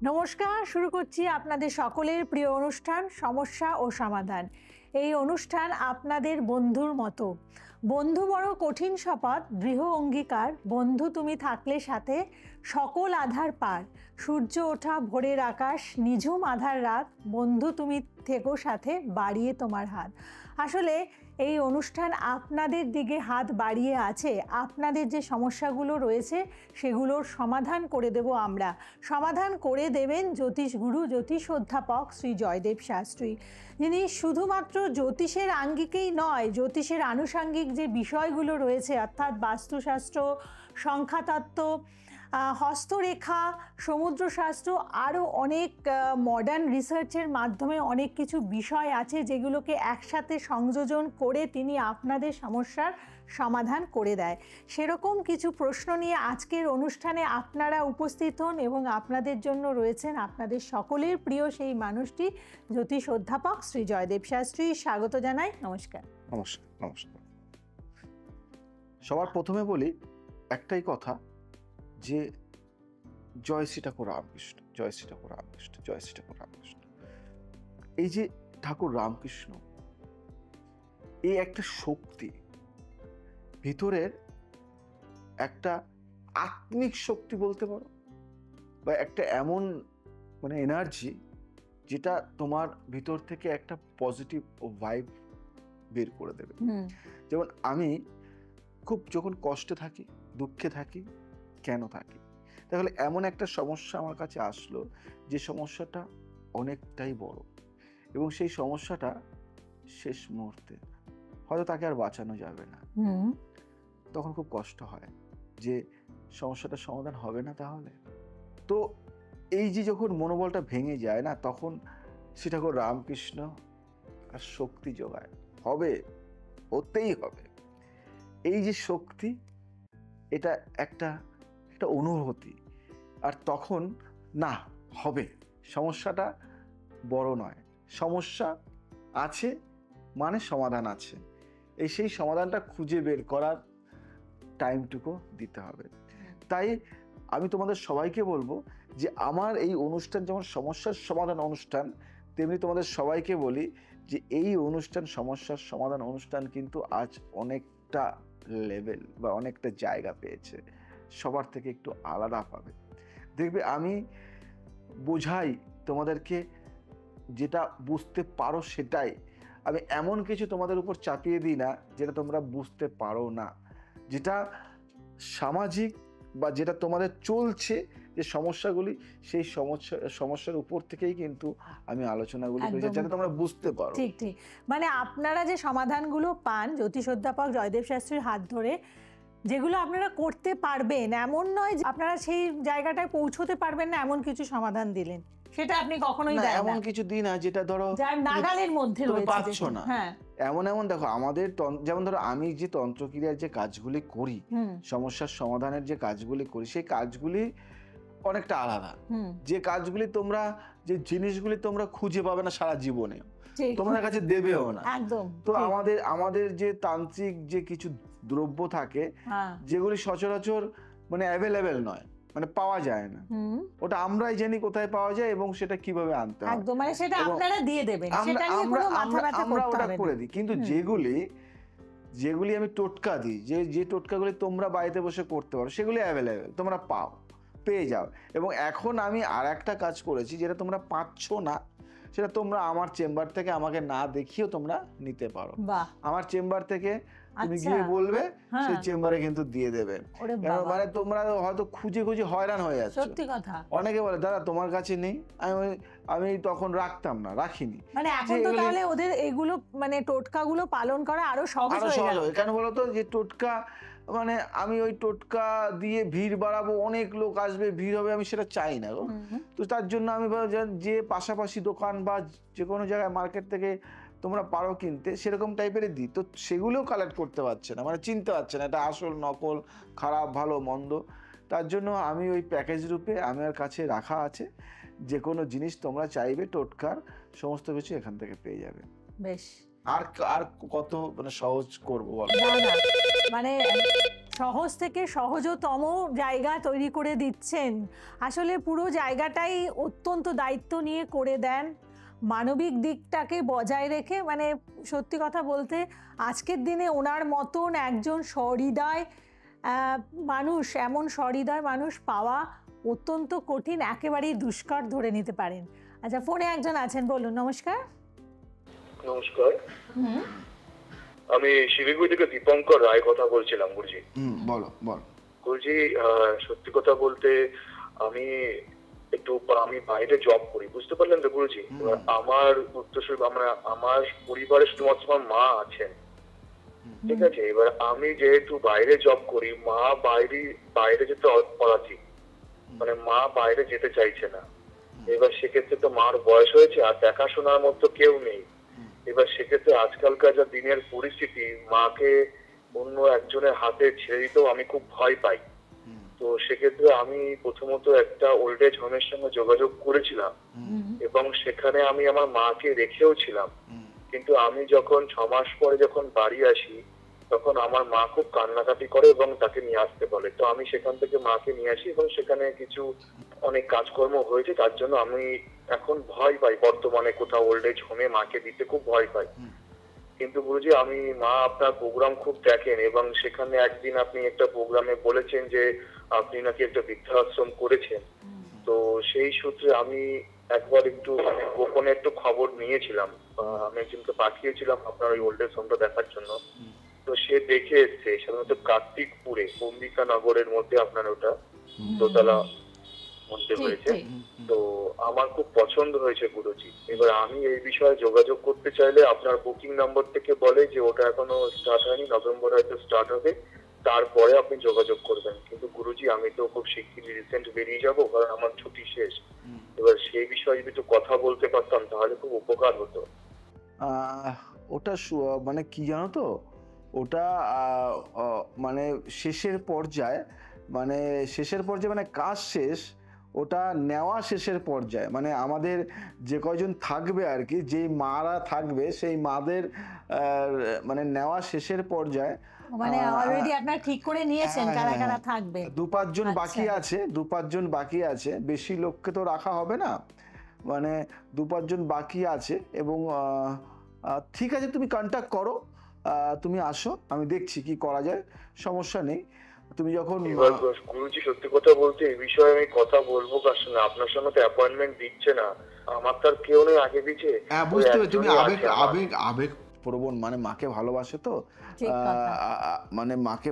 নমস্কার, শুরু করছি আপনাদের সকলের প্রিয় অনুষ্ঠান সমস্যা ও সমাধান। এই অনুষ্ঠান আপনাদের বন্ধুর মতো। বন্ধু বড় কঠিন শপথ, দৃঢ় অঙ্গীকার, বন্ধু তুমি থাকলে সাথে সকল আধার পার। সূর্য ওঠা ভোরের আকাশ, নিঝুম আধার রাত, বন্ধু তুমি থেকো সাথে, বাড়িয়ে তোমার হাত। আসলে এই অনুষ্ঠান আপনাদের দিকে হাত বাড়িয়ে আছে। আপনাদের যে সমস্যাগুলো রয়েছে সেগুলোর সমাধান করে দেব আমরা। সমাধান করে দেবেন জ্যোতিষগুরু, জ্যোতিষ অধ্যাপক শ্রী জয়দেব শাস্ত্রী, যিনি শুধুমাত্র জ্যোতিষের আঙ্গিকেই নয়, জ্যোতিষের আনুষাঙ্গিক যে বিষয়গুলো রয়েছে অর্থাৎ বাস্তুশাস্ত্র, সংখ্যাতত্ত্ব, হস্তরেখা, সমুদ্রশাস্ত্র, আরও অনেক মডার্ন রিসার্চের মাধ্যমে অনেক কিছু বিষয় আছে যেগুলোকে একসাথে সংযোজন করে তিনি আপনাদের সমস্যার সমাধান করে দেয়। সেরকম কিছু প্রশ্ন নিয়ে আজকের অনুষ্ঠানে আপনারা উপস্থিত হন এবং আপনাদের জন্য রয়েছেন আপনাদের সকলের প্রিয় সেই মানুষটি, জ্যোতিষ অধ্যাপক শ্রী জয়দেব শাস্ত্রী। স্বাগত জানাই। নমস্কার। নমস্কার। নমস্কার। সবার প্রথমে বলি একটাই কথা, যে জয় শ্রী ঠাকুর রামকৃষ্ণ, জয় শ্রী ঠাকুর রামকৃষ্ণ, জয় শ্রী ঠাকুর রামকৃষ্ণ। এই যে ঠাকুর রামকৃষ্ণ, এই একটা শক্তি, ভিতরের একটা আত্মিক শক্তি বলতে পারো, বা একটা এমন এনার্জি যেটা তোমার ভিতর থেকে একটা পজিটিভ ভাইব বের করে দেবে। যেমন আমি খুব যখন কষ্টে থাকি, দুঃখে থাকি, কেন থাকি, তাহলে এমন একটা সমস্যা আমার কাছে আসলো যে সমস্যাটা অনেকটাই বড়, এবং সেই সমস্যাটা শেষ মুহূর্তে হয়তো তাকে আর বাঁচানো যাবে না। তখন খুব কষ্ট হয় যে সমস্যাটার সমাধান হবে না। তাহলে তো এই যে যখন মনোবলটা ভেঙে যায় না, তখন সেটা করে রামকৃষ্ণ আর শক্তি যোগায়, হবে, হতেই হবে। এই যে শক্তি, এটা একটা একটা অনুভূতি। আর তখন না, হবে, সমস্যাটা বড় নয়, সমস্যা আছে মানে সমাধান আছে। সেই সমাধানটা খুঁজে বের করার টাইমটুকু দিতে হবে। তাই আমি তোমাদের সবাইকে বলবো যে আমার এই অনুষ্ঠান যেমন সমস্যার সমাধান অনুষ্ঠান, তেমনি তোমাদের সবাইকে বলি যে এই অনুষ্ঠান, সমস্যার সমাধান অনুষ্ঠান কিন্তু আজ অনেকটা লেভেল বা অনেকটা জায়গা পেয়েছে, সবার থেকে একটু আলাদা পাবে। দেখবে আমি বোঝাই তোমাদেরকে, যেটা বুঝতে পারো সেটাই। আমি এমন কিছু তোমাদের উপর চাপিয়ে দিই না যেটা তোমরা বুঝতে পারো না, যেটা সামাজিক বা যেটা তোমাদের চলছে যে সমস্যাগুলি, সেই সমস্যার উপর থেকেই কিন্তু আমি আলোচনাগুলি করি যাতে তোমরা বুঝতে পারো। ঠিক ঠিক, মানে আপনারা যে সমাধানগুলো পান জ্যোতিষ অধ্যাপক জয়দেব শাস্ত্রীর হাত ধরে, যেগুলো আপনারা করতে পারবেন, এমন নয় যে আপনারা সেই জায়গাটায় পৌঁছতে পারবেন না এমন কিছু সমাধান দিলেন, সেটা আপনি কখনোই দেন না। এমন কিছু দিই না যেটা ধরো যার নাগালের মধ্যে রয়েছে, পাচ্ছ না। হ্যাঁ, এমন দেখো, আমাদের যেমন ধরো আমি যে তন্ত্রক্রিয়ার যে কাজগুলি করি, সমস্যার সমাধানের যে কাজগুলি করি, সেই কাজগুলি অনেকটা আলাদা। যে কাজগুলি তোমরা, যে জিনিসগুলি তোমরা খুঁজে পাবে না সারা জীবনে, তোমাদের কাছে দেবেও না। একদম। তো আমাদের যে তান্ত্রিক যে কিছু দ্রব্য থাকে, যেগুলি সচরাচর অ্যাভেলেবেল নয়, পাওয়া যায় না, ওটা আমরাই জানি কোথায় পাওয়া যায় এবং সেটা কিভাবে আনতে হয়। একদম, মানে সেটা আপনারা দিয়ে দেবেন, সেটা নিয়ে কোনো মাথা ব্যথা করতে হবে না, ওটা করে দিই। কিন্তু যেগুলি আমি টোটকা দিই, যে টোটকাগুলি তোমরা বাড়িতে বসে করতে পারো, সেগুলি অ্যাভেলেবেল, তোমরা পেয়ে যাও। এবং এখন আমি আর একটা কাজ করেছি যেটা তোমরা পাচ্ছ না, সেটা তোমরা আমার চেম্বার থেকে আমাকে না দেখিয়েও তোমরা নিতে পারো। আমার চেম্বার থেকে তুমি গিয়ে বলবে, সেই চেম্বারে কিন্তু দিয়ে দেবে। তোমরা হয়তো খুঁজে হয়রান হয়ে যাচ্ছ। সত্যি কথা, অনেকে বলে দাদা তোমার কাছে নেই, আমি তখন রাখতাম না, রাখিনি। এখন তো তাহলে ওদের এগুলো টোটকাগুলো পালন করা আরো সহজ হয়ে গেল। কেন বলতো, যে টোটকা আমি ওই টোটকা দিয়ে ভিড় বাড়াবো, অনেক লোক আসবে, ভিড় হবে, আমি সেটা চাই না গো। তো তার জন্য আমি যে পাশাপাশি দোকান বা যে কোনো জায়গায় মার্কেট থেকে তোমরা পারো কিনতে, সেরকম টাইপের দিই। তো সেগুলোও কালেক্ট করতে পারছে না, চিনতে পারছে না এটা আসল নকল, খারাপ ভালো মন্দ। তার জন্য আমি ওই প্যাকেজ রূপে আমার কাছে রাখা আছে, যে কোনো জিনিস তোমরা চাইবে টোটকার, সমস্ত কিছু এখান থেকে পেয়ে যাবে। বেশ, আর কত সহজ করবো বলো? সহজ থেকে সহজতম জায়গা তৈরি করে দিচ্ছেন। আসলে পুরো জায়গাটাই অত্যন্ত দায়িত্ব নিয়ে করে দেন, মানবিক দিকটাকে বজায় রেখে। মানে সত্যি কথা বলতে আজকের দিনে ওনার মতন একজন সহৃদয় মানুষ, এমন সহৃদয় মানুষ পাওয়া অত্যন্ত কঠিন, একেবারেই দুষ্কর ধরে নিতে পারেন। আচ্ছা, ফোনে একজন আছেন, বলুন। নমস্কার। নমস্কার, আমি শিলিগুড়ি থেকে দীপঙ্কর রায় কথা বলছিলাম গুরুজি। বলো বলো। গুরুজি, সত্যি কথা বলতে আমি আমি বাইরে জব করি, বুঝতে পারলেন তো গুরুজি। আমার উত্তরসূরি আমার পরিবারে শুধুমাত্র আমার মা আছেন, ঠিক আছে। এবার আমি যেহেতু বাইরে জব করি, মা বাইরে যেতে অরাজি, মানে মা বাইরে যেতে চাইছে না। এবার সেক্ষেত্রে তো মার বয়স হয়েছে, আর দেখাশোনার মতো কেউ নেই। এবার সেক্ষেত্রে আজকালকার যা দিনের পরিস্থিতি, মাকে অন্য একজনের হাতে ছেড়ে দিতেও আমি খুব ভয় পাই। তো সেক্ষেত্রে আমি প্রথমত একটা ওল্ড এজ হোমের সঙ্গে যোগাযোগ করেছিলাম, এবং সেখানে আমি আমার মাকে রেখেও ছিলাম। কিন্তু আমি যখন 6 মাস পরে যখন বাড়ি আসি, তখন আমার মা খুব কান্নাকাটি করে এবং তাকে নিয়ে আসতে বলে। তো আমি সেখান থেকে মাকে নিয়ে আসি, এবং সেখানে কিছু অনেক কাজকর্ম হয়েছে, তার জন্য আমি এখন ভয় পাই বর্তমানে কোথাও ওল্ড এজ হোমে মাকে দিতে খুব ভয় পাই। কিন্তু গুরুজি, মা আপনার প্রোগ্রাম খুব দেখেন, এবং সেখানে একদিন আপনি একটা প্রোগ্রামে বলেছেন যে আপনি নাকি একটা বৃদ্ধাশ্রম করেছেন। তো সেই সূত্রে আমি একবার একটু গোপনে একটু খবর নিয়েছিলাম, আমি একজনকে পাঠিয়েছিলাম আপনার ওই ওল্ড এজ হোমটা দেখার জন্য। তো সে দেখে এসছে, সাধারণত কার্তিকপুরে অম্বিকা নগরের মধ্যে আপনার ওটা দোতলা মধ্যে হয়েছে। তো আমার খুব পছন্দ হয়েছে গুরুজি। এবার আমি এই বিষয়ে যোগাযোগ করতে চাইলে আপনার বুকিং নম্বর থেকে বলে যে ওটা এখনো স্টার্ট হয়নি, নভেম্বর হয়তো স্টার্ট হবে, তারপরে আপনি যোগাযোগ করবেন। কিন্তু গুরুজি, আমি তো খুব শিগগিরই রিসেন্ট বেরিয়ে যাবো, কারণ আমার ছুটি শেষ। এবার সেই বিষয়ে যদি একটু কথা বলতে পারতাম তাহলে খুব উপকার হতো। ওটা মানে কি জানো তো, ওটা মানে শেষের পর্যায়ে, মানে কাজ শেষ, ওটা নেওয়া শেষের পর্যায়ে। মানে আমাদের যে কয়জন থাকবে আর কি, যেই মারা থাকবে সেই মাদের মানে নেওয়া শেষের পর্যায়ে। মানে অলরেডি আপনারা ঠিক করে নিয়েছেন কারা কারা থাকবে? 2-5 জন বাকি আছে, 2-5 জন বাকি আছে, বেশি লোককে তো রাখা হবে না, মানে 2-5 জন বাকি আছে। এবং ঠিক আছে, তুমি কন্ট্যাক্ট করো, তুমি আসো, আমি দেখছি কি করা যায়, সমস্যা নেই। তুমি যখন গুরুজি, সত্যি কথা বলতে এই বিষয়ে আমি কথা বলবো কার সঙ্গে? আপনার সঙ্গে তো অ্যাপয়েন্টমেন্ট দিচ্ছে না, আমার তার কেউ নেই আগে দিচ্ছে। বুঝতে পারছি, তুমি আবেগ প্রবণ, মানে মাকে ভালোবাসে তো, মানে মাকে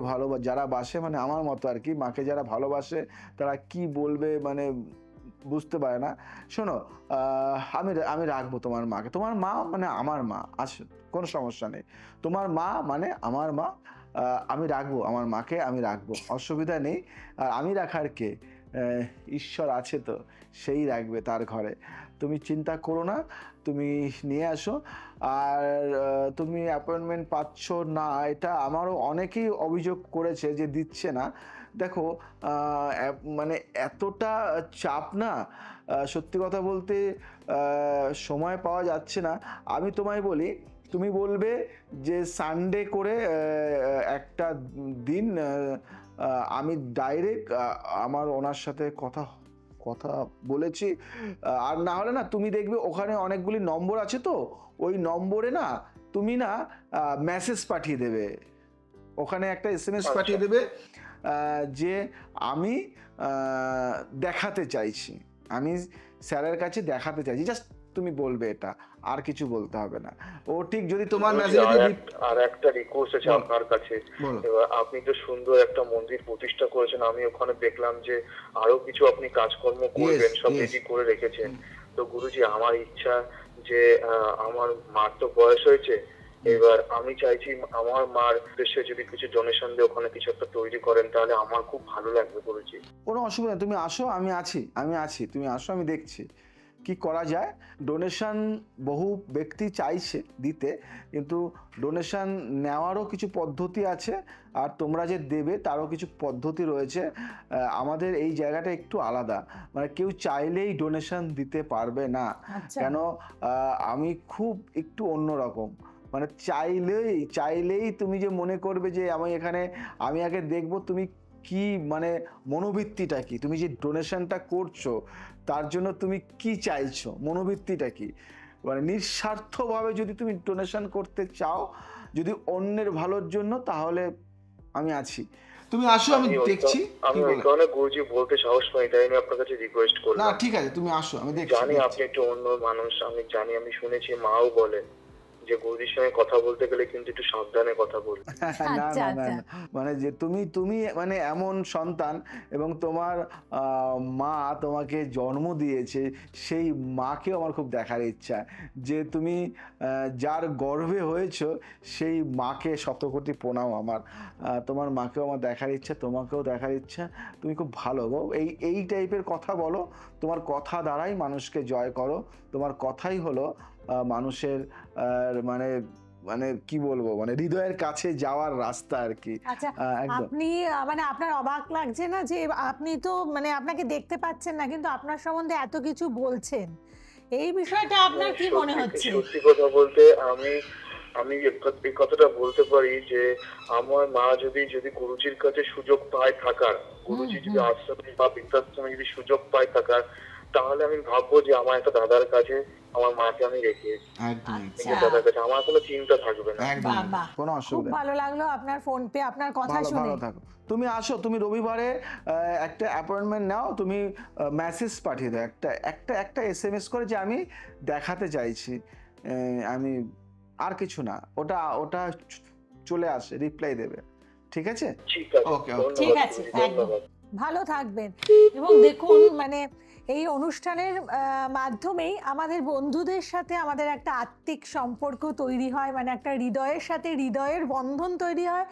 যারা বাসে, মানে আমার মতো আর কি, মাকে যারা ভালোবাসে তারা কি বলবে মানে বুঝতে পারে না। শোনো, আমি রাখবো তোমার মাকে, তোমার মা মানে আমার মা, আসে কোনো সমস্যা নেই, তোমার মা মানে আমার মা, আমি রাখবো আমার মাকে, আমি রাখবো, অসুবিধা নেই। আর আমি রাখার কে, ঈশ্বর আছে তো, সেই রাখবে তার ঘরে, তুমি চিন্তা করো না, তুমি নিয়ে আসো। আর তুমি অ্যাপয়েন্টমেন্ট পাচ্ছ না, এটা আমারও অনেকেই অভিযোগ করেছে যে দিচ্ছে না। দেখো, মানে এতটা চাপ না, সত্যি কথা বলতে সময় পাওয়া যাচ্ছে না। আমি তোমায় বলি, তুমি বলবে যে সানডে করে একটা দিন, আমি ডাইরেক্ট আমার ওনার সাথে কথা বলেছি। আর না হলে না, তুমি দেখবে ওখানে অনেকগুলি নম্বর আছে, তো ওই নম্বরে না তুমি না মেসেজ পাঠিয়ে দেবে, ওখানে একটা SMS পাঠিয়ে দেবে যে আমি দেখাতে চাইছি, আমি স্যারের কাছে দেখাতে চাইছি, জাস্ট তুমি বলবে এটা, আর কিছু বলতে হবে না। ও ঠিক যদি তোমার মেসেজ আর একটা রিকোয়েস্ট আছে আপনার কাছে। এবার আপনি তো সুন্দর একটা মন্দির প্রতিষ্ঠা করেছেন, আমি ওখানে দেখলাম যে আরো কিছু আপনি কাজকর্ম করবেন, সব রেডি করে রেখেছেন। তো গুরুজি, আমার ইচ্ছা যে আমার মার তো বয়স হয়েছে, এবার আমি চাইছি আমার মার উদ্দেশ্যে যদি কিছু ডোনেশন দিয়ে ওখানে কিছু একটা তৈরি করেন, তাহলে আমার খুব ভালো লাগবে গুরুজি। কোনো অসুবিধা নেই, তুমি আসো, আমি আছি, তুমি আসো, আমি দেখছি কি করা যায়। ডোনেশন বহু ব্যক্তি চাইছে দিতে, কিন্তু ডোনেশন নেওয়ারও কিছু পদ্ধতি আছে, আর তোমরা যে দেবে তারও কিছু পদ্ধতি রয়েছে। আমাদের এই জায়গাটা একটু আলাদা, মানে কেউ চাইলেই ডোনেশন দিতে পারবে না। কেন, আমি খুব একটু অন্যরকম, মানে চাইলেই তুমি যে মনে করবে যে আমি আগে দেখবো তুমি কি মানে মনোবৃত্তিটা কি, তুমি যে ডোনেশনটা করছো তার জন্য তুমি কি চাইছো, মনোবৃত্তিটা কি। মানে নিঃস্বার্থভাবে যদি তুমি ডোনেশন করতে চাও, যদি অন্যের ভালোর জন্য, তাহলে আমি আছি, তুমি আসো, আমি দেখছি। আমি ওই কারণে গুরুজি বলতে সাহস পাই, তাই আমি আপনার কাছে রিকোয়েস্ট করলাম। না ঠিক আছে, তুমি আসো, আমি দেখছি। জানি আপনি একটু অন্য মানুষ, আমি জানি, আমি শুনেছি মাও বলে যে গুরুজির সঙ্গে কথা বলতে গেলে কিন্তু একটু সাবধানে কথা বলবে। না না না না, মানে যে তুমি মানে এমন সন্তান, এবং তোমার মা তোমাকে জন্ম দিয়েছে, সেই মাকেও আমার খুব দেখার ইচ্ছা, যে তুমি যার গর্ভে হয়েছো সেই মাকে শতকোটি প্রণাম আমার। তোমার মাকেও আমার দেখার ইচ্ছা, তোমাকেও দেখার ইচ্ছা। তুমি খুব ভালো গো, এই টাইপের কথা বলো, তোমার কথা দ্বারাই মানুষকে জয় করো, তোমার কথাই হলো মানুষের মানে মানে কি বলবো, মানে হৃদয়ের কাছে যাওয়ার রাস্তা আর কি। আচ্ছা, আপনি মানে আপনার অবাক লাগছে না যে আপনি তো মানে আপনাকে দেখতে পাচ্ছেন না, কিন্তু আপনার সম্বন্ধে এত কিছু বলছেন, এই বিষয়টা আপনার কি মনে হচ্ছে? সত্যি কথা বলতে আমি এই কথাটা বলতে পারি যে আমার মা যদি গুরুজির কাছে সুযোগ পায় থাকার, গুরুজি যদি আশ্রমে বা বৃদ্ধাশ্রমে যদি সুযোগ পায় থাকার, তাহলে আমি ভাববো যে আমার একটা দাদার কাছে আমার মাকে আমি রেখে দাদার কাছে, আমার কোনো চিন্তা থাকবে না। কোনো অসুবিধা, খুব ভালো লাগলো আপনার ফোন পে আপনার কথা শুনে। তুমি আসো, তুমি রবিবারে একটা অ্যাপয়েন্টমেন্ট নাও, তুমি মেসেজ পাঠিয়ে দাও, একটা SMS করে যে আমি দেখাতে চাইছি, আমি আর কিছু না, ওটা চলে আসে, রিপ্লাই দেবে। ঠিক আছে? ওকে, ঠিক আছে, একদম ভালো থাকবেন। এবং দেখুন, মানে এই অনুষ্ঠানের মাধ্যমেই আমাদের বন্ধুদের সাথে আমাদের একটা আত্মিক সম্পর্ক তৈরি হয়, মানে একটা হৃদয়ের সাথে হৃদয়ের বন্ধন তৈরি হয়,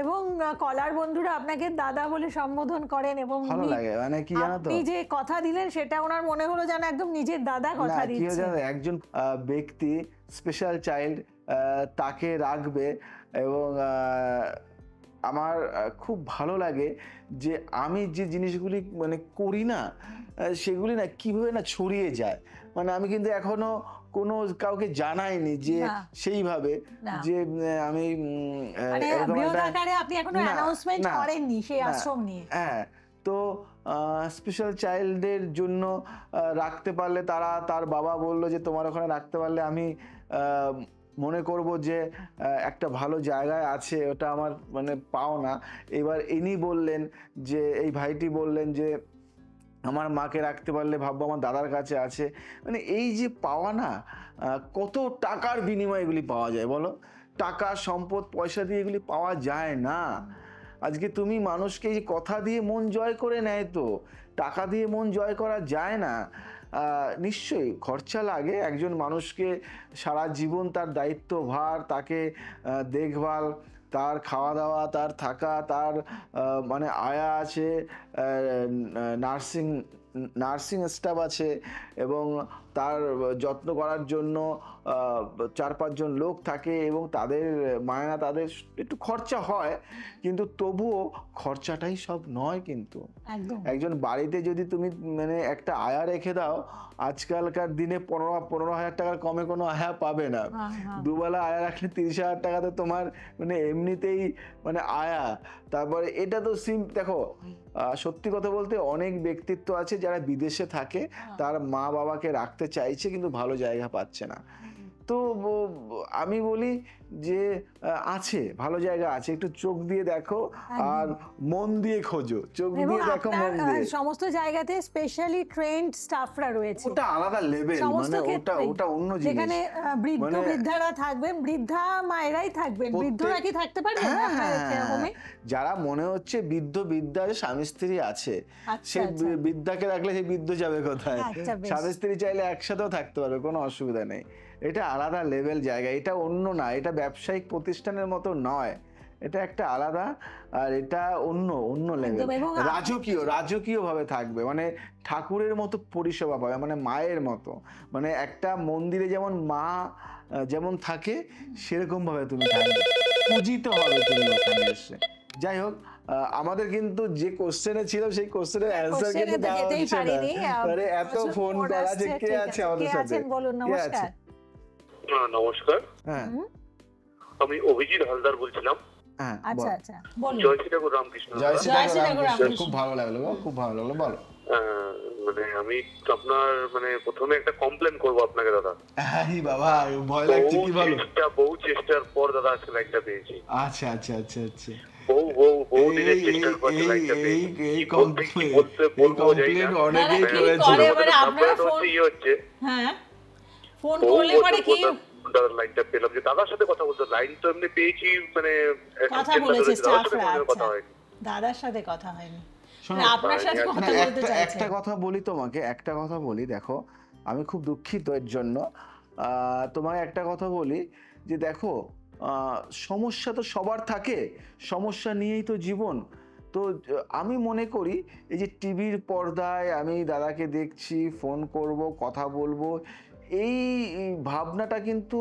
এবং কলার বন্ধুরা আপনাকে দাদা বলে সম্বোধন করেন, এবং ভালো লাগে। মানে কি জানো তো, আপনি যে কথা দিলেন সেটা ওনার মনে হলো যেন একদম নিজের দাদা কথা দিচ্ছে। একজন ব্যক্তি স্পেশাল চাইল্ড তাকে রাখবে, এবং আমার খুব ভালো লাগে যে আমি যে জিনিসগুলি মানে করি না, সেগুলি না কিভাবে না ছড়িয়ে যায়। মানে আমি কিন্তু এখনো কোনো কাউকে জানাইনি যে সেইভাবে যে আমি আপনি এখনো অ্যানাউন্সমেন্ট করেননি সেই আশ্রম নিয়ে। হ্যাঁ, তো স্পেশাল চাইল্ডদের জন্য রাখতে পারলে, তার বাবা বললো যে তোমার ওখানে রাখতে পারলে আমি মনে করব যে একটা ভালো জায়গায় আছে, ওটা আমার মানে পাওনা। এবার ইনি বললেন যে, এই ভাইটি বললেন যে আমার মাকে রাখতে পারলে ভাববো আমার দাদার কাছে আছে। মানে এই যে পাওয়া না, কত টাকার বিনিময়ে এগুলি পাওয়া যায় বলো, টাকা সম্পদ পয়সা দিয়ে এগুলি পাওয়া যায় না। আজকে তুমি মানুষকে এই কথা দিয়ে মন জয় করে নেয়, তো টাকা দিয়ে মন জয় করা যায় না। নিশ্চয়ই খরচা লাগে, একজন মানুষকে সারা জীবন তার দায়িত্বভার, তাকে দেখভাল, তার খাওয়া দাওয়া, তার থাকা, তার মানে আয়া আছে, নার্সিং স্টাফ আছে, এবং তার যত্ন করার জন্য 4-5 জন লোক থাকে, এবং তাদের মায়না, তাদের একটু খরচা হয়, কিন্তু তবুও খরচাটাই সব নয়। কিন্তু একজন বাড়িতে যদি তুমি মানে একটা আয়া রেখে দাও, আজকালকার দিনে 15,000 টাকার কমে কোনো আয়া পাবে না। দুবেলা আয়া রাখলে 30,000 টাকাতে তোমার মানে এমনিতেই মানে আয়া। তারপরে এটা তো দেখো, সত্যি কথা বলতে অনেক ব্যক্তিত্ব আছে যারা বিদেশে থাকে, তার মা বাবাকে রাখতে চাইছে কিন্তু ভালো জায়গা পাচ্ছে না। তো আমি বলি যে আছে, ভালো জায়গা আছে, একটু চোখ দিয়ে দেখো আর মন দিয়ে খোঁজো, চোখ দিয়ে দেখো, মন দিয়ে। সমস্ত জায়গাতে স্পেশালি ট্রেন্ড স্টাফরা রয়েছে, ওটা আলাদা লেভেল, মানে ওটা অন্য জিনিস। যেখানে বৃদ্ধারা থাকবেন, বৃদ্ধা মায়েরাই থাকবেন, বৃদ্ধরা কি থাকতে পারবেন? যারা মনে হচ্ছে বৃদ্ধার স্বামী স্ত্রী আছে, সে বৃদ্ধাকে রাখলে সেই বৃদ্ধ যাবে কোথায়? স্বামী স্ত্রী চাইলে একসাথেও থাকতে পারবে, কোনো অসুবিধা নেই। এটা আলাদা লেভেল জায়গা, এটা অন্য না, এটা ব্যবসায়িক প্রতিষ্ঠানের মতো নয়, এটা একটা আলাদা, আর এটা অন্য লেভেল, রাজকীয় ভাবে থাকবে, মানে ঠাকুরের মতো পরিষেবা পাবে, মানে মায়ের মতো, মানে একটা মন্দিরে যেমন মা যেমন থাকে সেরকম ভাবে তুমি থাকবে, পূজিত হবে তুমি ওখানে এসে। যাই হোক, আমাদের কিন্তু যে কোশ্চেনে ছিল সেই কোশ্চেনের অ্যানসার কিন্তু দেওয়া হচ্ছে না, মানে এত ফোন করা আছে। কে আছে আমাদের সাথে? বলুন। নমস্কার। নমস্কার। হ্যাঁ, আমি অভিজিৎ হালদার বলছিলাম। হ্যাঁ আচ্ছা বল। আচ্ছা বলুন। জয় শ্রী ঠাকুর রামকৃষ্ণ। জয় শ্রী জয় শ্রী ঠাকুর ঠাকুর রামকৃষ্ণ। রামকৃষ্ণ। খুব ভালো লাগলো গো, খুব ভালো লাগলো, বলো। মানে আমি আপনার মানে প্রথমে একটা কমপ্লেন করবো আপনাকে দাদা। হ্যাঁ বাবা, ভয় লাগছে, কি বলো? বহু চেষ্টার পর দাদা আজকে লাইনটা পেয়েছি। আচ্ছা আচ্ছা আচ্ছা আচ্ছা। বহু দিনের চেষ্টার পর লাইনটা পেয়েছি। এই কমপ্লেন অনেকেই কি করেছে। করে মানে আপনারা ফোন হচ্ছে হ্যাঁ ফোন করলে পরে কি দাদার লাইনটা পেলাম, যে দাদার সাথে কথা বলতে লাইন তো এমনি পেয়েছি, মানে কথা বলেছে স্টাফরা? কথা হয়নি, দাদার সাথে কথা হয়নি, শোনো, মানে আপনার সাথে না, কথা বলতে চাইছে। একটা কথা বলি তোমাকে, একটা কথা বলি, দেখো আমি খুব দুঃখিত এর জন্য। তোমায় একটা কথা বলি যে দেখো, সমস্যা তো সবার থাকে, সমস্যা নিয়েই তো জীবন। তো আমি মনে করি এই যে টিভির পর্দায় আমি দাদাকে দেখছি, ফোন করব, কথা বলবো, এই ভাবনাটা কিন্তু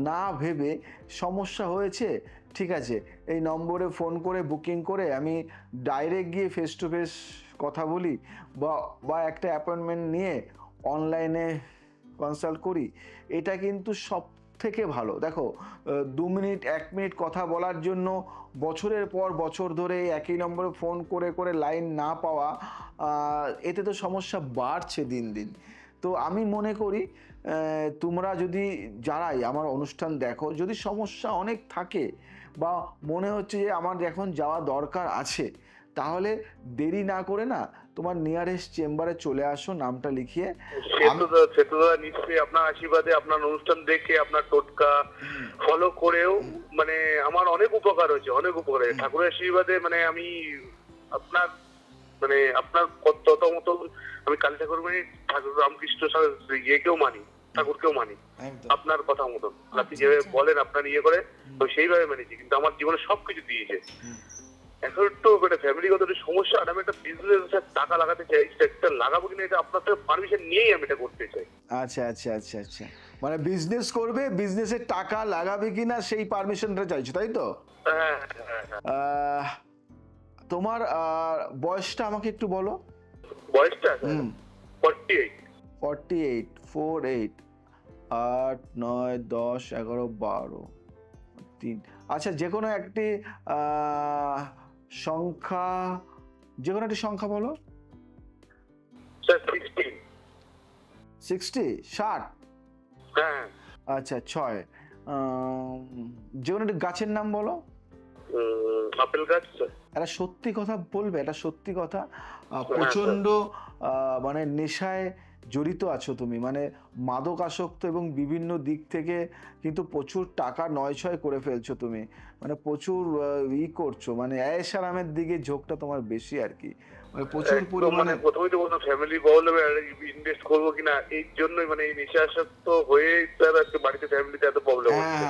না ভেবে সমস্যা হয়েছে, ঠিক আছে, এই নম্বরে ফোন করে বুকিং করে আমি ডাইরেক্ট গিয়ে ফেস টু ফেস কথা বলি, বা একটা অ্যাপয়েন্টমেন্ট নিয়ে অনলাইনে কনসাল্ট করি, এটা কিন্তু সব থেকে ভালো। দেখো 2 মিনিট 1 মিনিট কথা বলার জন্য বছরের পর বছর ধরে একই নম্বরে ফোন করে করে লাইন না পাওয়া, এতে তো সমস্যা বাড়ছে দিন দিন। তো আমি মনে করি তোমরা যদি যারাই আমার অনুষ্ঠান দেখো, যদি সমস্যা অনেক থাকে বা মনে হচ্ছে যে আমার এখন যাওয়া দরকার আছে, তাহলে দেরি না করে না তোমার নিয়ারেস্ট চেম্বারে চলে আসো, নামটা লিখিয়ে। নিশ্চয়ই আপনার আশীর্বাদে, আপনার অনুষ্ঠান দেখে, আপনার টোটকা ফলো করেও মানে আমার অনেক উপকার হয়েছে, অনেক উপকার হয়েছে ঠাকুরের আশীর্বাদে। মানে আমি আপনার মানে আপনার তত মতো আমি কালী ঠাকুর মানে ঠাকুর রামকৃষ্ণ ইয়েকেও মানি, ঠাকুরকেও মানি আপনার কথা মতন। আপনি যেভাবে বলেন আপনার ইয়ে করে সেইভাবে মানিছি, কিন্তু আমার জীবনে সবকিছু দিয়েছে। এখন একটু মানে ফ্যামিলিগত সমস্যা, আর আমি একটা বিজনেস টাকা লাগাতে চাই, সেটা লাগাবো কিনা এটা আপনার থেকে পারমিশন নিয়েই আমি এটা করতে চাই। আচ্ছা আচ্ছা আচ্ছা আচ্ছা, মানে বিজনেস করবে, বিজনেসের টাকা লাগাবে কিনা সেই পারমিশনটা চাইছো, তাই তো? হ্যাঁ। তোমার বয়সটা আমাকে একটু বলো। বয়সটা 48। 48 48 8 9 10 11 12 3। আচ্ছা, যে কোনো একটি সংখ্যা, যে কোনো একটি সংখ্যা বলো। 60 60। হ্যাঁ। আচ্ছা 6। যে কোনো একটি গাছের নাম বলো। আপেল গাছ। একটা সত্যি কথা বলবে, এটা সত্যি কথা, প্রচন্ড মানে নেশায় জড়িত আছো তুমি, মানে মাদকাসক্ত এবং বিভিন্ন দিক থেকে কিন্তু প্রচুর টাকা নয়ছয় করে ফেলছো তুমি, মানে প্রচুর করছো, মানে আয়েশ আরামের দিকে ঝোঁকটা তোমার বেশি আর কি, মানে প্রচুর পরিমাণে। প্রথমেই তো বললাম ফ্যামিলি প্রবলেম ইনভেস্ট করবো কিনা, এই জন্যই মানে এই নেশাসক্ত হয়ে বাড়িতে ফ্যামিলিতে এত প্রবলেম হচ্ছে।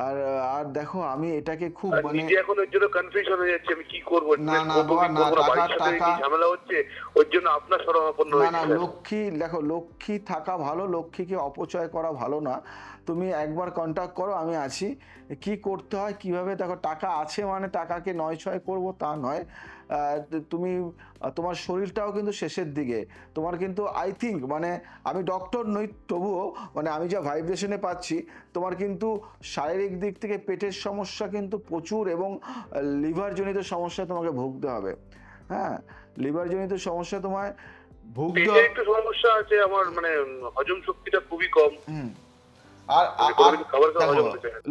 আর আর দেখো আমি এটাকে খুব মানে নিজে এখন ওর জন্য কনফিউশন হয়ে যাচ্ছে আমি কি করব, না না বাবা, না টাকা ঝামেলা হচ্ছে, ওর জন্য আপনার শরণাপন্ন হয়েছে। না লক্ষ্মী, দেখো লক্ষ্মী থাকা ভালো, লক্ষ্মীকে অপচয় করা ভালো না। তুমি একবার কন্ট্যাক্ট করো, আমি আছি, কি করতে হয় কিভাবে। দেখো টাকা আছে মানে টাকাকে নয়ছয় করব তা নয়। তুমি তোমার শরীরটাও কিন্তু শেষের দিকে, তোমার কিন্তু আই থিঙ্ক, মানে আমি ডক্টর নই তবুও মানে আমি যা ভাইব্রেশনে পাচ্ছি, তোমার কিন্তু শারীরিক দিক থেকে পেটের সমস্যা কিন্তু প্রচুর, এবং লিভারজনিত সমস্যা তোমাকে ভুগতে হবে। হ্যাঁ, লিভারজনিত সমস্যা তোমায় ভুগতে হবে। একটু সমস্যা আছে আমার, মানে হজম শক্তিটা খুবই কম। আর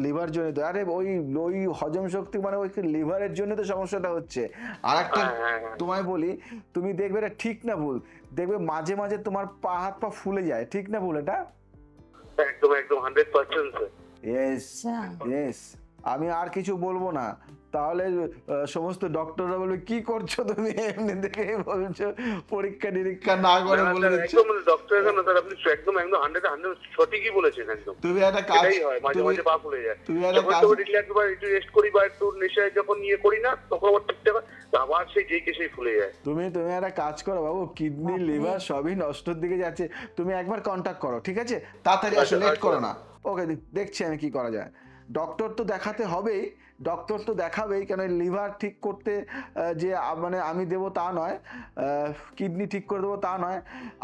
লিভার জনিত, আরে ওই ওই হজম শক্তি মানে ওই লিভারের জন্য তো সমস্যাটা হচ্ছে। আর একটা তোমায় বলি, তুমি দেখবে এটা ঠিক না ভুল, দেখবে মাঝে মাঝে তোমার পা হাত পা ফুলে যায়, ঠিক না ভুল এটা? একদম একদম 100%। ইয়েস ইয়েস, আমি আর কিছু বলবো না, তাহলে সমস্ত ডক্টররা বলবে কি করছো তুমি, এমনি দেখে বলছো, পরীক্ষা নিরীক্ষা না করে বলে দিচ্ছ। একদম ডক্টর এখন স্যার আপনি একদম একদম 100 সঠিকই বলেছেন একদম। তুমি একটা কাজ, হয় মাঝে মাঝে পা ফুলে যায়, তুমি একটা কাজ, রিল্যাক্স বা একটু রেস্ট করি বা একটু নেশায় যখন নিয়ে করি না, তখন আবার ঠিকঠাক আবার সেই যেই কে সেই ফুলে যায়। তুমি একটা কাজ করো বাবু, কিডনি লিভার সবই নষ্টর দিকে যাচ্ছে, তুমি একবার কন্ট্যাক্ট করো, ঠিক আছে, তাড়াতাড়ি আসো, লেট করো না। ওকে, দেখছি আমি কি করা যায়। ডক্টর তো দেখাতে হবেই, ডক্টর তো দেখাবেই, কেন লিভার ঠিক করতে যে মানে আমি দেবো তা নয়, কিডনি ঠিক করে দেবো তা নয়,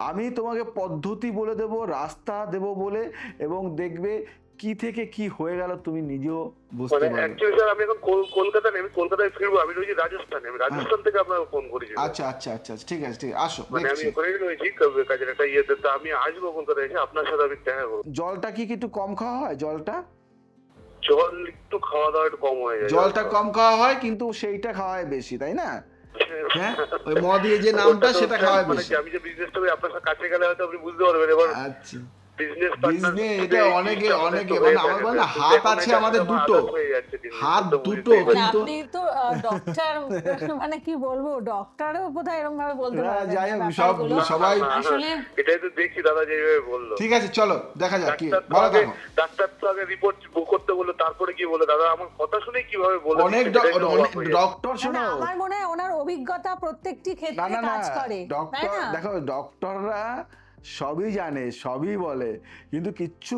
আমি তোমাকে পদ্ধতি বলে দেবো, রাস্তা দেবো বলে, এবং দেখবে কি থেকে কি হয়ে গেল তুমি নিজেও বুঝতে মানে পারবে। অ্যাকচুয়ালি স্যার আমি এখন কলকাতা নেই, আমি কলকাতায় ফিরবো, আমি রয়েছি রাজস্থানে, আমি রাজস্থান থেকে আপনাকে ফোন করেছি। আচ্ছা আচ্ছা আচ্ছা আচ্ছা, ঠিক আছে ঠিক আছে, আসো মানে আমি দেখছি। ওখানেই রয়েছি কাজের একটা ইয়েতে, তো আমি আসবো কলকাতায় এসে আপনার সাথে আমি দেখা করবো। জলটা কি একটু কম খাওয়া হয়? জলটা জল একটু খাওয়া দাওয়া একটু কম হয়ে যায়। জলটা কম খাওয়া হয় কিন্তু সেইটা খাওয়া হয় বেশি, তাই না? হ্যাঁ, ওই মদে যে নামটা সেটা খাওয়া হয় মানে বেশি। আমি যে বিজনেসটা করি আপনার সাথে কাছে গেলে হয়তো আপনি বুঝতে পারবেন। এবার আচ্ছা, বিজনেস এটা অনেকে অনেকে মানে আমার বলে না, হাত আছে আমাদের দুটো, হাত দুটো মানে কিন্তু আপনি তো ডক্টর, মানে কি বলবো, ডক্টরও বোধহয় এরকম ভাবে বলতে পারবেন যাই না হোক, সব ব্যাপারগুলো। সবাই আসলে এটাই তো দেখছি দাদা যেভাবে বললো। ঠিক আছে, চলো দেখা যাক কি ডাক্তার তো ভালো আগে থাকো। ডাক্তার তো আগে রিপোর্ট বুক করতে বললো, তারপরে কি বলে দাদা আমার কথা শুনে কিভাবে বলে অনেক দিচ্ছে, সেটাই তো অবাক হয়ে যাচ্ছে। ডক্টর না, শোনো, আমার মনে হয় ওনার অভিজ্ঞতা প্রত্যেকটি না ক্ষেত্রে না না, কাজ করে, তাই ডক্টর না? দেখো ডক্টররা সবই জানে, সবই বলে, কিন্তু কিচ্ছু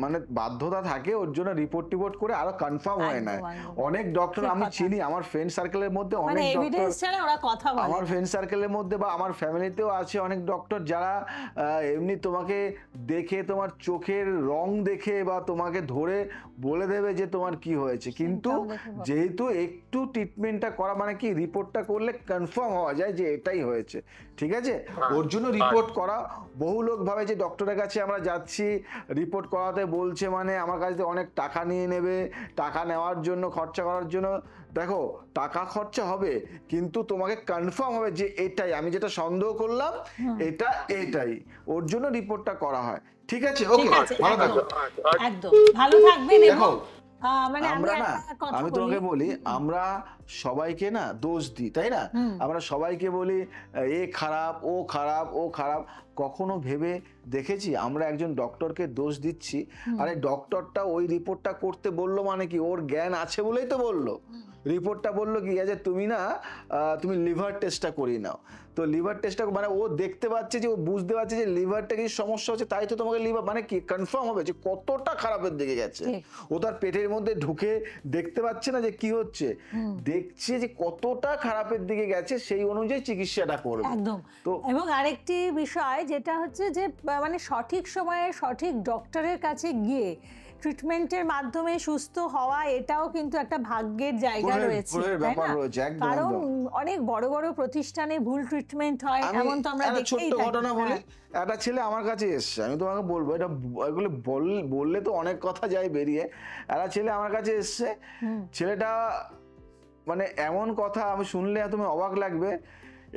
মানে বাধ্যতা থাকে ওর জন্য রিপোর্ট টিপোর্ট করে আরো কনফার্ম হয় না। একদম, একদম। অনেক ডক্টর ঠিক আমি কথা। চিনি, আমার ফ্রেন্ড সার্কেলের মধ্যে মানে অনেক ডক্টর, এভিডেন্স ছাড়া ওরা কথা বলে আমার না। ফ্রেন্ড সার্কেলের মধ্যে বা আমার ফ্যামিলিতেও আছে অনেক ডক্টর যারা এমনি তোমাকে দেখে, তোমার চোখের রং দেখে বা তোমাকে ধরে বলে দেবে যে তোমার কি হয়েছে, কিন্তু Symptom দেখে বলে। যেহেতু একটু ট্রিটমেন্টটা করা মানে কি রিপোর্টটা করলে কনফার্ম হওয়া যায় যে এটাই হয়েছে, ঠিক আছে? ওর জন্য রিপোর্ট করা, বহু লোক ভাবে যে ডক্টরের কাছে আমরা যাচ্ছি রিপোর্ট করাতে বলছে মানে আমার কাছ থেকে অনেক টাকা নিয়ে নেবে, টাকা নেওয়ার জন্য, খরচা করার জন্য। দেখো টাকা খরচা হবে কিন্তু তোমাকে কনফার্ম হবে যে এটাই, আমি যেটা সন্দেহ করলাম এটা এটাই, ওর জন্য রিপোর্টটা করা হয়, ঠিক আছে? ওকে, ঠিক আছে, ভালো থাকো। একদম ভালো থাকবেন। দেখো, এবং মানে আমরা না, একটা কথা আমি তোমাকে বলি, আমরা সবাইকে না দোষ দিই, তাই না? আমরা সবাইকে বলি এ খারাপ, ও খারাপ, ও খারাপ। কখনো ভেবে দেখেছি আমরা একজন ডক্টরকে দোষ দিচ্ছি? আরে ডক্টরটা ওই রিপোর্টটা করতে বললো মানে কি, ওর জ্ঞান আছে বলেই তো বললো। রিপোর্টটা বললো কি যে তুমি না তুমি লিভার টেস্টটা করিয়ে নাও। তো লিভার টেস্টটা মানে ও দেখতে পাচ্ছে যে, ও বুঝতে পারছে যে লিভারটা কিছু সমস্যা হচ্ছে, তাই তো তোমাকে লিভার মানে কি কনফার্ম হবে যে কতটা খারাপের দিকে গেছে। ও তার পেটের মধ্যে ঢুকে দেখতে পাচ্ছে না যে কি হচ্ছে, দেখছে যে কতটা খারাপের দিকে গেছে, সেই অনুযায়ী চিকিৎসাটা করবে একদম। তো। এবং আরেকটি বিষয় যেটা হচ্ছে যে মানে সঠিক সময়ে সঠিক ডক্টরের কাছে গিয়ে ট্রিটমেন্টের মাধ্যমে সুস্থ হওয়া, এটাও কিন্তু একটা ভাগ্যের জায়গা রয়েছে, তাই না? কারণ অনেক বড় বড় প্রতিষ্ঠানে ভুল ট্রিটমেন্ট হয়, এমন তো আমরা দেখতেই থাকি। ছোট্ট ঘটনা বলি, একটা ছেলে আমার কাছে এসছে, আমি তোমাকে বলবো, এটা এগুলো বললে তো অনেক কথা যায় বেরিয়ে। একটা ছেলে আমার কাছে এসছে, ছেলেটা মানে এমন কথা আমি শুনলে তুমি অবাক লাগবে,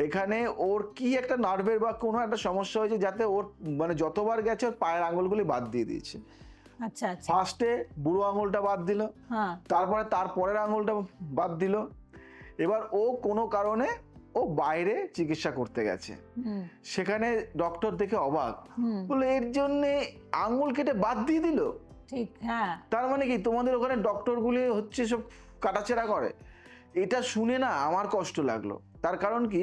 এখানে ওর কি একটা নার্ভের বা কোনো একটা সমস্যা হয়েছে, যাতে ওর মানে যতবার গেছে ওর পায়ের আঙুলগুলি বাদ দিয়ে দিয়েছে। আচ্ছা আচ্ছা। ফার্স্টে বুড়ো আঙুলটা বাদ দিল, তারপরে তার পরের আঙুলটা বাদ দিল। এবার ও কোনো কারণে ও বাইরে চিকিৎসা করতে গেছে, সেখানে ডক্টর দেখে অবাক, বলে এর জন্যে আঙুল কেটে বাদ দিয়ে দিল। ঠিক, হ্যাঁ। তার মানে কি তোমাদের ওখানে ডক্টরগুলি হচ্ছে সব কাটাছেড়া করে? এটা শুনে না আমার কষ্ট লাগলো। তার কারণ কি,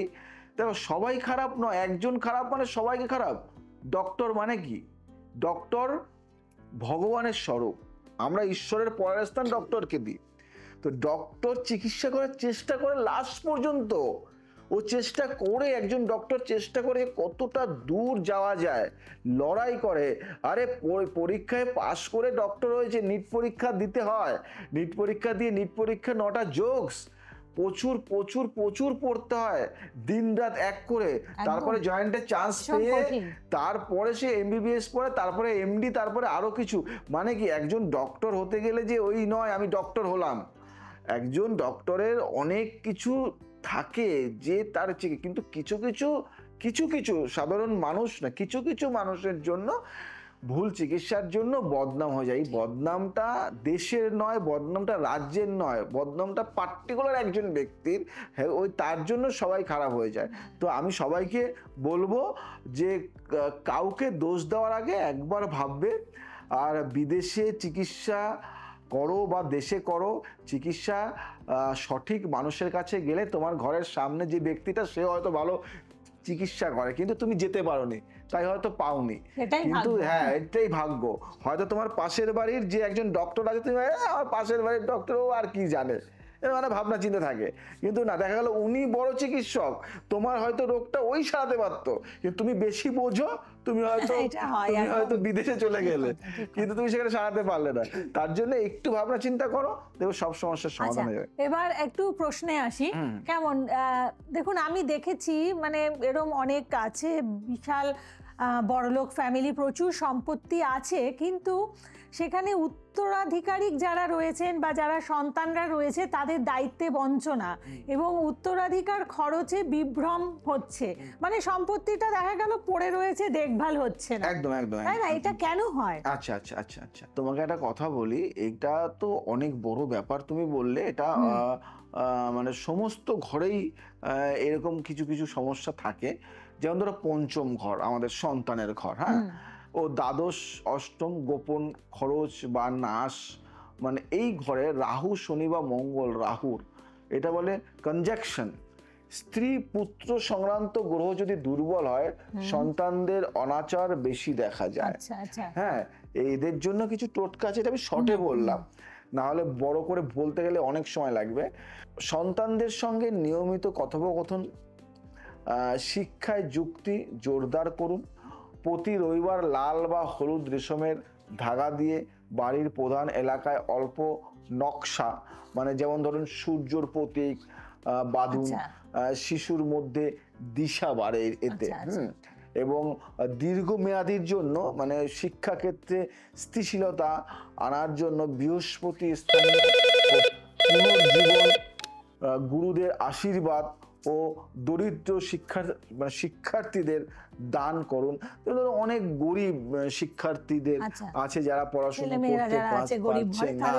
দেখো সবাই খারাপ নয়, একজন খারাপ মানে সবাইকে খারাপ। ডক্টর মানে কি, ডক্টর ভগবানের স্বরূপ, আমরা ঈশ্বরের পরের স্থান ডক্টরকে দিই। তো ডক্টর চিকিৎসা করার চেষ্টা করে লাস্ট পর্যন্ত, ও চেষ্টা করে, একজন ডক্টর চেষ্টা করে কতটা দূর যাওয়া যায়, লড়াই করে। আরে পরীক্ষায় পাশ করে ডক্টর হয়েছে, নিট পরীক্ষা দিতে হয়, নিট পরীক্ষা দিয়ে, নিট পরীক্ষা 9টা জোকস, প্রচুর প্রচুর প্রচুর পড়তে হয়, দিন রাত এক করে, তারপরে জয়েন্টে চান্স পেয়ে তারপরে সে এমবিবিএস পড়ে, তারপরে এমডি, তারপরে আরো কিছু। মানে কি একজন ডক্টর হতে গেলে যে ওই নয় আমি ডক্টর হলাম, একজন ডক্টরের অনেক কিছু থাকে যে তার কিন্তু কিছু কিছু কিছু কিছু সাধারণ মানুষ না, কিছু কিছু মানুষের জন্য ভুল চিকিৎসার জন্য বদনাম হয়ে যায়। এই বদনামটা দেশের নয়, বদনামটা রাজ্যের নয়, বদনামটা পার্টিকুলার একজন ব্যক্তির, হ্যাঁ ওই তার জন্য সবাই খারাপ হয়ে যায়। তো আমি সবাইকে বলবো যে কাউকে দোষ দেওয়ার আগে একবার ভাববে। আর বিদেশে চিকিৎসা করো বা দেশে করো চিকিৎসা, সঠিক মানুষের কাছে গেলে তোমার ঘরের সামনে যে ব্যক্তিটা সে হয়তো ভালো চিকিৎসা করে, কিন্তু তুমি যেতে পারোনি, তাই হয়তো পাওনি, কিন্তু হ্যাঁ এটাই ভাগ্য। হয়তো তোমার পাশের বাড়ির যে একজন ডক্টর আছে, তুমি আমার পাশের বাড়ির ডক্টর ও আর কি জানে, মানে ভাবনা চিন্তা থাকে। কিন্তু না, দেখা গেল উনি বড় চিকিৎসক, তোমার হয়তো রোগটা ওই সারাতে পারতো, কিন্তু তুমি বেশি বোঝো, তুমি হয়তো বিদেশে চলে গেলে, কিন্তু তুমি সেখানে সারাতে পারলে না। তার জন্য একটু ভাবনা চিন্তা করো, দেখো সব সমস্যার সমাধান হয়ে যাবে। এবার একটু প্রশ্নে আসি। কেমন দেখুন, আমি দেখেছি মানে এরকম অনেক আছে, বিশাল বড়লোক ফ্যামিলি, প্রচুর সম্পত্তি আছে, কিন্তু সেখানে উত্তরাধিকারী যারা রয়েছেন বা যারা সন্তানরা রয়েছে তাদের দায়িত্বে বঞ্চনা এবং উত্তরাধিকার খরচে বিভ্রম হচ্ছে, মানে সম্পত্তিটা দেখা গেল পড়ে রয়েছে, দেখভাল হচ্ছে না। একদম একদম, তাই না? এটা কেন হয়? আচ্ছা আচ্ছা আচ্ছা আচ্ছা, তোমাকে একটা কথা বলি, এটা তো অনেক বড় ব্যাপার তুমি বললে। এটা মানে সমস্ত ঘরেই এরকম কিছু কিছু সমস্যা থাকে। যেমন ধরো পঞ্চম ঘর আমাদের সন্তানের ঘর, হ্যাঁ, ও দ্বাদশ অষ্টম গোপন খরচ বা নাশ, মানে এই ঘরে রাহু শনি বা মঙ্গল রাহুর, এটা বলে কনজাকশন। স্ত্রী পুত্র সংক্রান্ত গ্রহ যদি দুর্বল হয়, সন্তানদের অনাচার বেশি দেখা যায়। হ্যাঁ, এদের জন্য কিছু টোটকা আছে, এটা আমি শর্টে বললাম, না হলে বড় করে বলতে গেলে অনেক সময় লাগবে। সন্তানদের সঙ্গে নিয়মিত কথোপকথন, শিক্ষায় যুক্তি জোরদার করুন। প্রতি রবিবার লাল বা হলুদ রেশমের ধাগা দিয়ে বাড়ির প্রধান এলাকায় অল্প নকশা, মানে যেমন ধরুন সূর্যর প্রতীক বাঁধুন, শিশুর মধ্যে দিশা বাড়ে এতে। এবং দীর্ঘমেয়াদীর জন্য, মানে শিক্ষাক্ষেত্রে স্থিতিশীলতা আনার জন্য বৃহস্পতি স্থানীয় পুনর্জীবন, গুরুদের আশীর্বাদ ও দরিদ্র শিক্ষার্থীদের দান করুন। অনেক গরিব শিক্ষার্থীদের আছে যারা পড়াশোনা করতে পারছে না,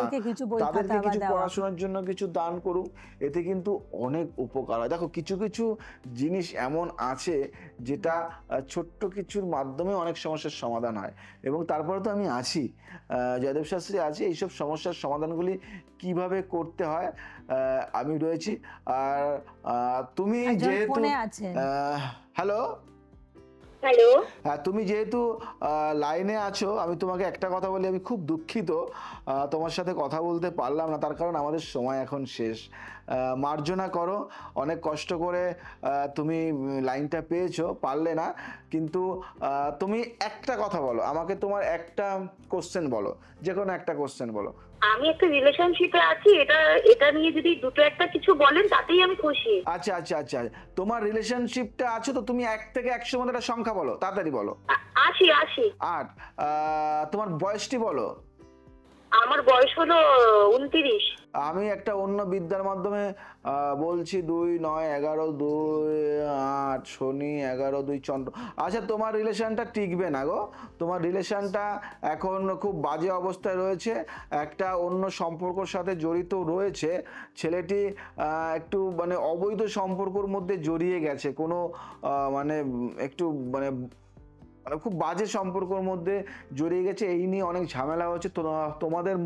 তাদেরকে কিছু পড়াশোনার জন্য কিছু দান করুন, এতে কিন্তু অনেক উপকার হয়। দেখো কিছু কিছু জিনিস এমন আছে যেটা ছোট্ট কিছুর মাধ্যমে অনেক সমস্যার সমাধান হয়। এবং তারপরে তো আমি আছি, জয়দেব শাস্ত্রী আছে, এইসব সমস্যার সমাধানগুলি কিভাবে করতে হয় আমি রয়েছি। আর তুমি যেহেতু হ্যালো হ্যালো, হ্যাঁ, তুমি যেহেতু লাইনে আছো, আমি তোমাকে একটা কথা বলি, আমি খুব দুঃখিত তোমার সাথে কথা বলতে পারলাম না, তার কারণ আমাদের সময় এখন শেষ। মার্জনা করো, অনেক কষ্ট করে তুমি লাইনটা পেয়েছো, পারলে না, কিন্তু তুমি একটা কথা বলো আমাকে, তোমার একটা কোশ্চেন বলো, যে কোনো একটা কোশ্চেন বলো। আমি একটা রিলেশনশিপে আছি, এটা নিয়ে যদি দুটো একটা কিছু বলেন তাতেই আমি খুশি। আচ্ছা আচ্ছা আচ্ছা, তোমার রিলেশনশিপটা আছে তো, তুমি 1 থেকে 100 মধ্যে একটা সংখ্যা বলো, তাড়াতাড়ি বলো। 80। 8। তোমার বয়সটি বলো। আমার বয়স হলো 29। আমি একটা অন্য বিদ্যার মাধ্যমে বলছি 2 9 11 2 8 শনি 11 2 চন্দ্র। আচ্ছা, তোমার রিলেশনটা টিকবে না গো, তোমার রিলেশনটা এখন খুব বাজে অবস্থায় রয়েছে, একটা অন্য সম্পর্কের সাথে জড়িত রয়েছে, ছেলেটি একটু মানে অবৈধ সম্পর্কের মধ্যে জড়িয়ে গেছে, কোনো মানে একটু মানে খুব বাজে সম্পর্কের মধ্যে জড়িয়ে গেছে, এই নিয়ে অনেক ঝামেলা হচ্ছে, তোমাদের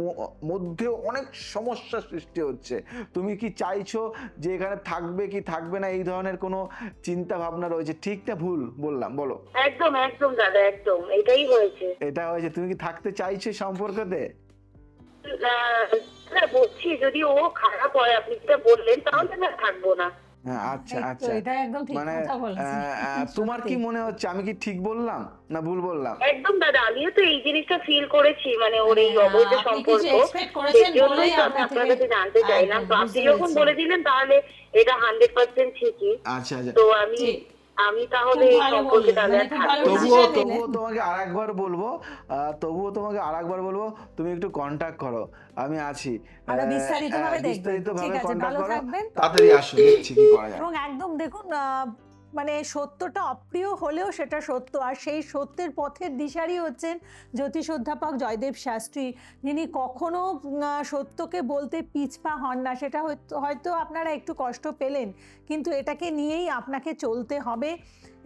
মধ্যে অনেক সমস্যা সৃষ্টি হচ্ছে। তুমি কি চাইছো যে এখানে থাকবে কি থাকবে না, এই ধরনের কোনো চিন্তা ভাবনা রয়েছে, ঠিক না ভুল বললাম বলো? একদম একদম দাদা, একদম এটাই হয়েছে। এটা হয়েছে, তুমি কি থাকতে চাইছো সম্পর্কতে? বলছি যদি ও খারাপ হয়, আপনি যেটা বললেন, তাহলে না থাকবো না। আচ্ছা আচ্ছা, মানে তোমার কি মনে হচ্ছে, আমি কি ঠিক বললাম না ভুল বললাম? একদম দাদা, আমিও তো এই জিনিসটা ফিল করেছি, মানে ওর এই অবৈধ সম্পর্ক, সেই জন্যই তো আমি আপনার কাছে জানতে চাইলাম। তো আপনি যখন বলে দিলেন তাহলে এটা 100% ঠিকই। আচ্ছা আচ্ছা, তো আমি তাহলে এই সম্পর্কে তাহলে তবুও তোমাকে আরেকবার বলবো, তুমি একটু কন্টাক্ট করো, আমি আছি, বিস্তারিতভাবে কন্টাক্ট করো, তাড়াতাড়ি আসো, দেখছি কি করা যায়। এবং একদম দেখুন, মানে সত্যটা অপ্রিয় হলেও সেটা সত্য, আর সেই সত্যের পথের দিশারি হচ্ছেন জ্যোতিষ অধ্যাপক জয়দেব শাস্ত্রী, যিনি কখনো সত্যকে বলতে পিছপা হন না। সেটা হয়তো আপনারা একটু কষ্ট পেলেন, কিন্তু এটাকে নিয়েই আপনাকে চলতে হবে,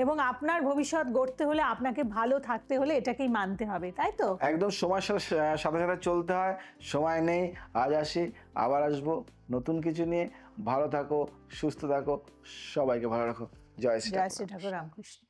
এবং আপনার ভবিষ্যৎ গড়তে হলে, আপনাকে ভালো থাকতে হলে এটাকেই মানতে হবে, তাই তো? একদম সময়ের সাথে সাথে চলতে হয়, সময় নেই, আজ আসি, আবার আসবো নতুন কিছু নিয়ে। ভালো থাকো, সুস্থ থাকো, সবাইকে ভালো রাখো। জয় শ্রী ঠাকুর রামকৃষ্ণ।